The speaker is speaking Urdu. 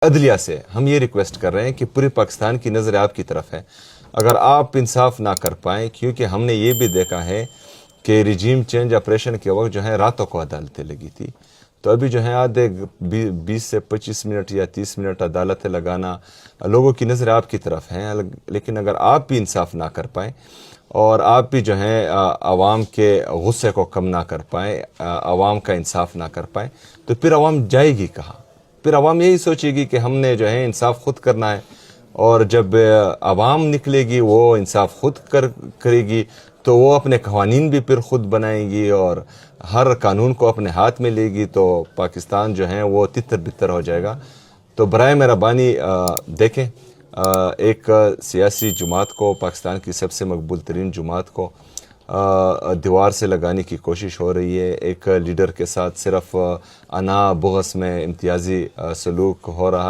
عدلیہ سے ہم یہ ریکویسٹ کر رہے ہیں کہ پورے پاکستان کی نظر آپ کی طرف ہے. اگر آپ انصاف نہ کر پائیں، کیونکہ ہم نے یہ بھی دیکھا ہے کہ رجیم چینج آپریشن کے وقت جو ہے راتوں کو عدالتیں لگی تھی، تو ابھی جو ہے آدھے 20 سے 25 منٹ یا 30 منٹ عدالتیں لگانا، لوگوں کی نظر آپ کی طرف ہیں. لیکن اگر آپ بھی انصاف نہ کر پائیں اور آپ بھی جو ہیں عوام کے غصے کو کم نہ کر پائیں، عوام کا انصاف نہ کر پائیں، تو پھر عوام جائے گی کہاں؟ پھر عوام یہی سوچے گی کہ ہم نے جو ہے انصاف خود کرنا ہے، اور جب عوام نکلے گی وہ انصاف خود کرے گی تو وہ اپنے قوانین بھی پھر خود بنائیں گی اور ہر قانون کو اپنے ہاتھ میں لے گی، تو پاکستان جو ہے وہ تتر بتر ہو جائے گا. تو برائے مہربانی دیکھیں، ایک سیاسی جماعت کو، پاکستان کی سب سے مقبول ترین جماعت کو دیوار سے لگانے کی کوشش ہو رہی ہے. ایک لیڈر کے ساتھ صرف انا بغض میں امتیازی سلوک ہو رہا ہے.